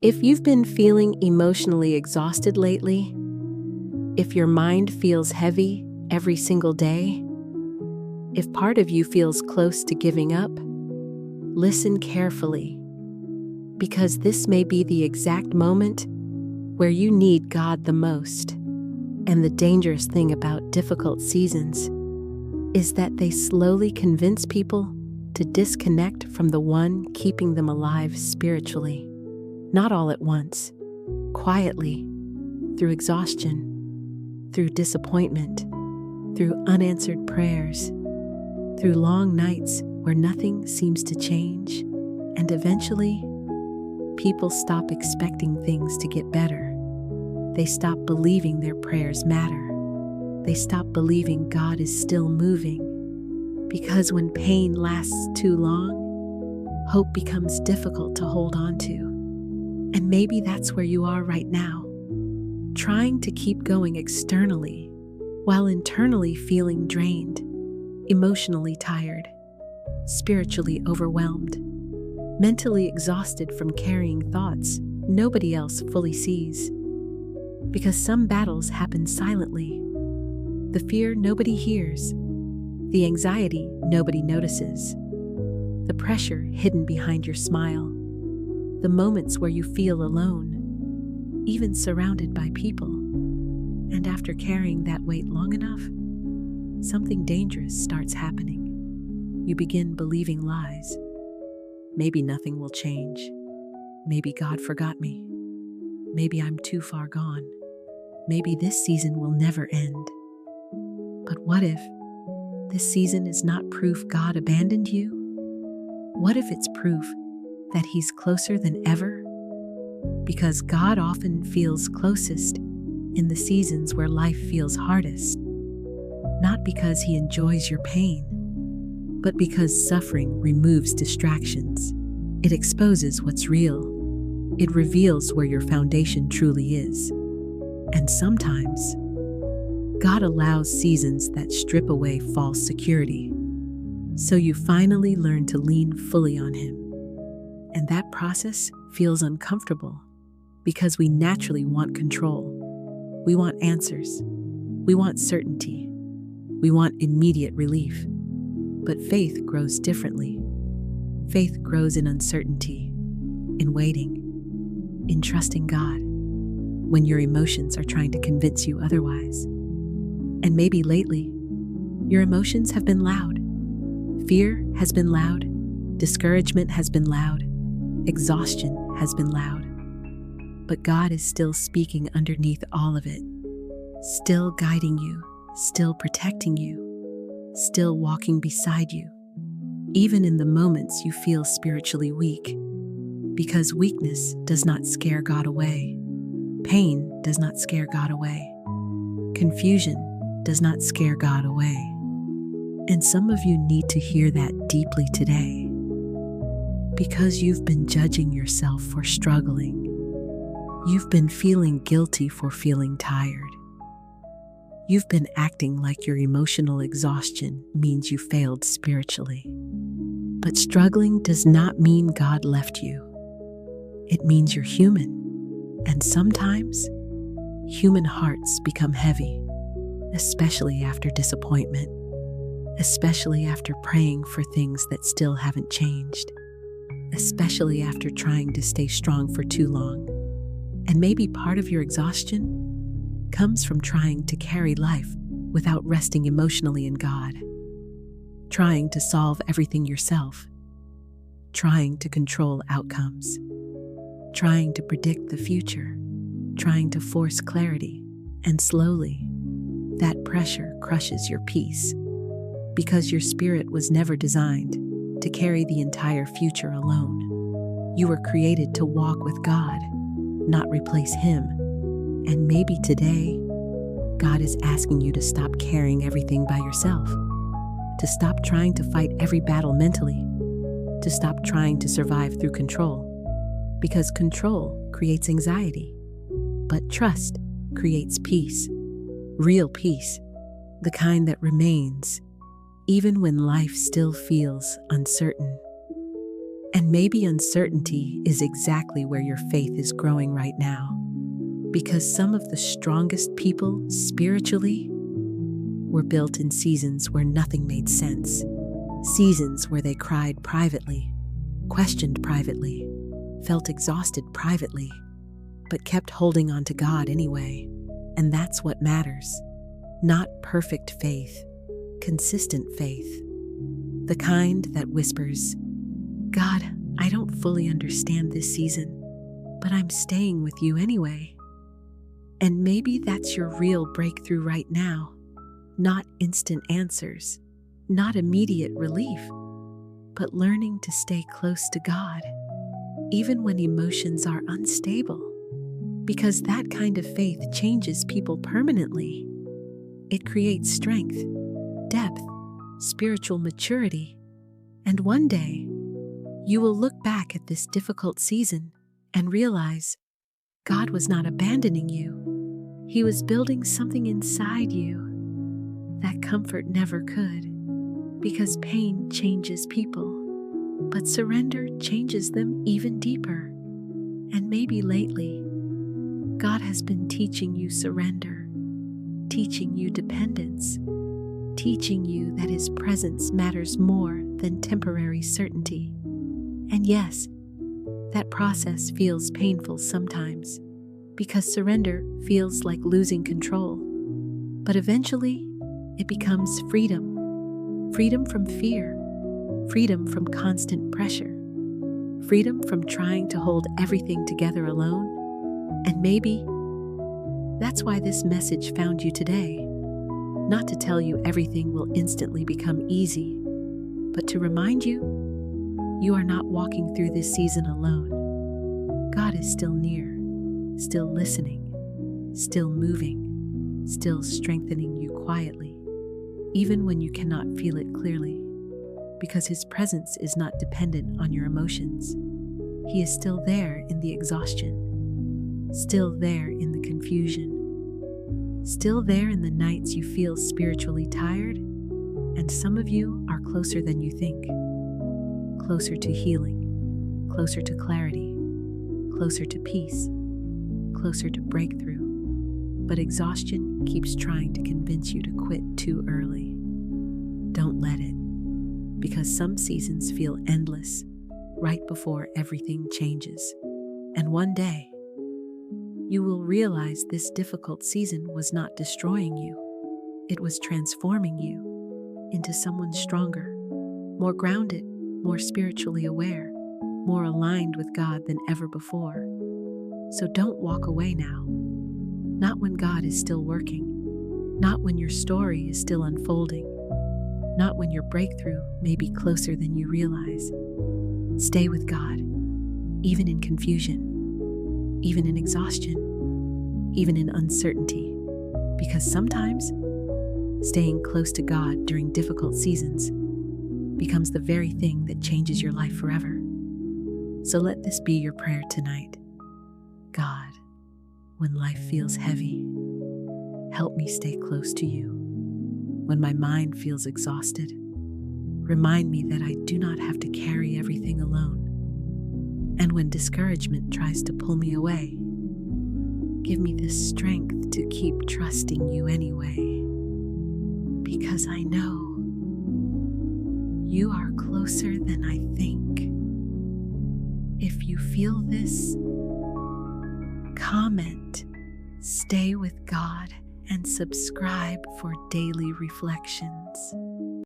If you've been feeling emotionally exhausted lately, if your mind feels heavy every single day, if part of you feels close to giving up, listen carefully, because this may be the exact moment where you need God the most. And the dangerous thing about difficult seasons is that they slowly convince people to disconnect from the one keeping them alive spiritually. Not all at once, quietly, through exhaustion, through disappointment, through unanswered prayers, through long nights where nothing seems to change, and eventually, people stop expecting things to get better. They stop believing their prayers matter. They stop believing God is still moving. Because when pain lasts too long, hope becomes difficult to hold on to. And maybe that's where you are right now, trying to keep going externally while internally feeling drained, emotionally tired, spiritually overwhelmed, mentally exhausted from carrying thoughts nobody else fully sees. Because some battles happen silently. The fear nobody hears, the anxiety nobody notices, the pressure hidden behind your smile, the moments where you feel alone, even surrounded by people. And after carrying that weight long enough, something dangerous starts happening. You begin believing lies. Maybe nothing will change. Maybe God forgot me. Maybe I'm too far gone. Maybe this season will never end. But what if this season is not proof God abandoned you? What if it's proof that He's closer than ever? Because God often feels closest in the seasons where life feels hardest. Not because He enjoys your pain, but because suffering removes distractions. It exposes what's real. It reveals where your foundation truly is. And sometimes, God allows seasons that strip away false security, so you finally learn to lean fully on Him. And that process feels uncomfortable because we naturally want control. We want answers. We want certainty. We want immediate relief. But faith grows differently. Faith grows in uncertainty, in waiting, in trusting God, when your emotions are trying to convince you otherwise. And maybe lately, your emotions have been loud. Fear has been loud. Discouragement has been loud. Exhaustion has been loud. But God is still speaking underneath all of it, still guiding you, still protecting you, still walking beside you, even in the moments you feel spiritually weak. Because weakness does not scare God away. Pain does not scare God away. Confusion does not scare God away. And some of you need to hear that deeply today. Because you've been judging yourself for struggling. You've been feeling guilty for feeling tired. You've been acting like your emotional exhaustion means you failed spiritually. But struggling does not mean God left you. It means you're human. And sometimes, human hearts become heavy, especially after disappointment, especially after praying for things that still haven't changed, especially after trying to stay strong for too long. And maybe part of your exhaustion comes from trying to carry life without resting emotionally in God, trying to solve everything yourself, trying to control outcomes, trying to predict the future, trying to force clarity, and slowly, that pressure crushes your peace, because your spirit was never designed to carry the entire future alone. You were created to walk with God, not replace Him. And maybe today, God is asking you to stop carrying everything by yourself, to stop trying to fight every battle mentally, to stop trying to survive through control. Because control creates anxiety, but trust creates peace, real peace, the kind that remains even when life still feels uncertain. And And maybe uncertainty is exactly where your faith is growing right now. Because some of the strongest people spiritually were built in seasons where nothing made sense. Seasons where they cried privately, questioned privately, felt exhausted privately, but kept holding on to God anyway. And that's what matters. Not perfect faith, consistent faith. The kind that whispers, "God, I don't fully understand this season, but I'm staying with you anyway." And maybe that's your real breakthrough right now. Not instant answers, not immediate relief, but learning to stay close to God, even when emotions are unstable. Because that kind of faith changes people permanently. It creates strength, depth, spiritual maturity. And one day, you will look back at this difficult season and realize God was not abandoning you. He was building something inside you that comfort never could. Because pain changes people, but surrender changes them even deeper. And maybe lately, God has been teaching you surrender, teaching you dependence, teaching you that His presence matters more than temporary certainty. And yes, that process feels painful sometimes, because surrender feels like losing control. But eventually, it becomes freedom. Freedom from fear, freedom from constant pressure, freedom from trying to hold everything together alone. And maybe that's why this message found you today. Not to tell you everything will instantly become easy, but to remind you, you are not walking through this season alone. God is still near, still listening, still moving, still strengthening you quietly, even when you cannot feel it clearly, because His presence is not dependent on your emotions. He is still there in the exhaustion, still there in the confusion, still there in the nights you feel spiritually tired. And some of you are closer than you think, closer to healing, closer to clarity, closer to peace, closer to breakthrough. But exhaustion keeps trying to convince you to quit too early. Don't let it, because some seasons feel endless right before everything changes. And one day, you will realize this difficult season was not destroying you. It was transforming you into someone stronger, more grounded, more spiritually aware, more aligned with God than ever before. So don't walk away now. Not when God is still working, not when your story is still unfolding, not when your breakthrough may be closer than you realize. Stay with God, even in confusion, even in exhaustion, even in uncertainty, because sometimes staying close to God during difficult seasons becomes the very thing that changes your life forever. So let this be your prayer tonight. God, when life feels heavy, help me stay close to you. When my mind feels exhausted, remind me that I do not have to carry everything alone. And when discouragement tries to pull me away, give me the strength to keep trusting you anyway. Because I know you are closer than I think. If you feel this, comment, stay with God, and subscribe for daily reflections.